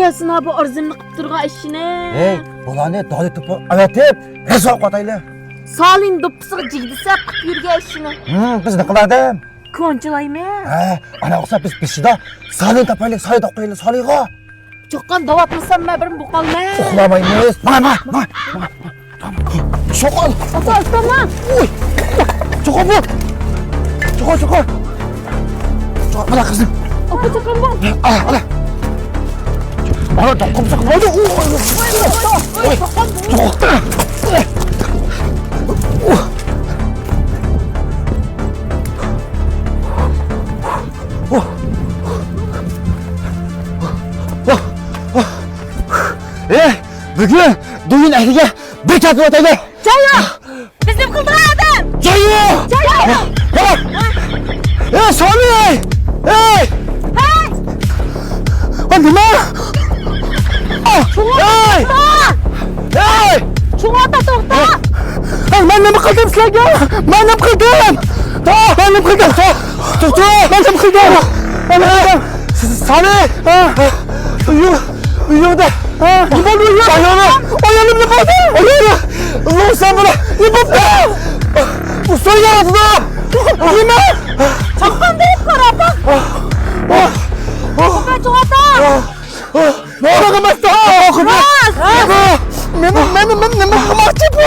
gelsin ha bu arzimni qilib turgan ishini. Hey, bularni doli to'pi avatib, hisob qotayli. Salin do'ppisiga jigdisa qilib yurgan ishini. Biz nima qilardim? Ko'nchilayman. Ha, ana o'xsa biz pishida salin topaylik, soy topaylik, soliga. Cho'qqan davatmasam men bir buqolma. Uxlamaymiz. Mana. Shoqol. Ota, Uy. Cho'qol bu. Cho'qol. Mana qizim. Ota cho'qqan bu. Ana. Ana doqimsa qildi. Bugün düğün ehliga bir çatı ötedi. Jayo! Bizim qildiradi. Jayo! Hey, Sami! Hey! Nima? Hey! Hey! Chug'ata to'xta. Men nima qildim sizlarga? Men nima qildim? To'xta! Men nima qildim? Sami! Uyuda. Nima bo'ldi? Oyonim nima bo'ldi? Alloh sen buni nima bo'ldi? Bu so'ylardi. Nima? Chaqqan deb qarab. Ben chug'ata. Nima qilmoqda? Men nima qilmoqchi bu?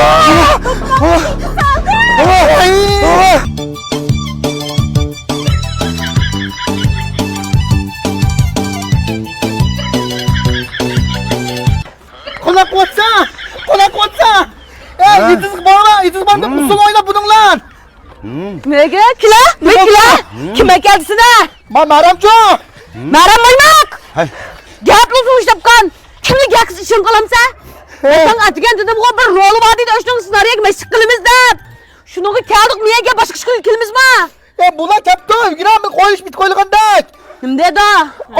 Qo'na qo'tsa. Yitiz borma, usul o'ynab buninglar. Nega? Kila? Kim ekansiz? Maramcho. Maram bo'lmoq. Hay. Gapni so'zlabgan. Kimni gapsiz ishim qilamsa? Men atgan dedim o bir rol var deydi, o'shning ssenariyaga mashq qilamiz deb. Shunga keldik, menga boshqa ish qilib kelmizmi? Bular kapto, yigirami qo'yish bit qo'yilgandek. Kim dedi?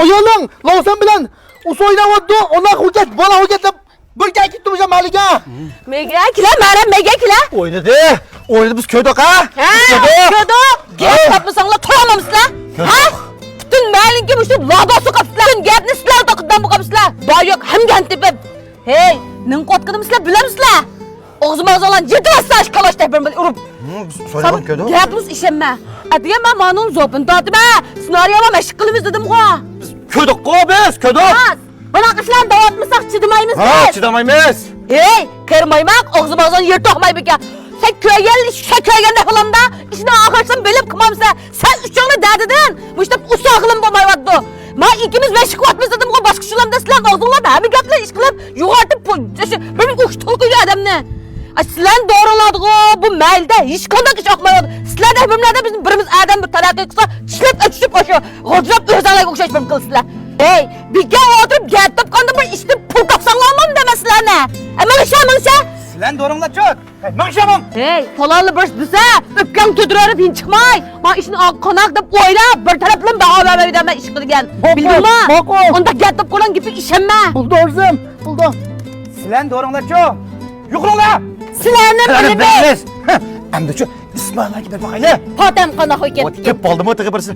Ayoling Lawson bilan usul o'ynayapti. Ular hujjat, bola hujjat deb birga ketdi o'sha maliga. Mega kila, maram mega kila. O'ynadi biz köydik ha? Köydik. Gap topmasanglar to'ramamizlar. Ha? Bütün malinki bu ladosu qapsizlar. Gapni sizlar to'qdan bu qapsizlar. Boyoq hamgan tepib. Hey, nin qotqinimizlar bilamizlar. Og'zimizdan yetvassash kalashda bir urib. So'ylagan köydik. Gapimiz ishonma. Adigan men ma'nun zopin tortma. Ssenariyga mashq qilamiz dedim-ku. Biz köydik-ku biz, köydik. Bunaqa ishlarni davatmasak chidamaymiz. Ha, chidamaymiz. Hey, kirmaymak, og'zimizdan yer to'qmay beka. Sen köygende falan da işine ağaçtan belip kımamsa sen üçüğünü derdedin. Bu işte usağılım bulmayvatdı. Ma ikimiz beşik vatmız dedim o başka şulamda silah ağzınla da hem gapla iş kılıp yuvartıp bir uç tolkuyor adamını. Silah doğruladı bu mailde hiç kandak iş akmıyordu. Silah da hepimlerde bizim birimiz adam bir tarafı kısa çilep öçüşüp koşuyor. Gocurap özlerle kokşaş benim kılsızlar. Hey, bir gel oturup geltip kandı bir işte pul kapsanlanmam demesiler ne? Ama işe Silen doğrumla çok. Mıngşamam. Hey, polarlı bir bize öpken tüdürerip hin çıkmay. Ma işini konak dep oyla bir taraflı beraber ödeme iş kılgen. Bildin mi? Onda geltip kolan gibi işenme. Buldu orzum. Buldu. Silen doğrumla çok. Yukrula. Silerini biliriz. Hem de şu İsmail'a gibi bakayım. Potem konak hoyken. O tip oldu mu tıkı birisi.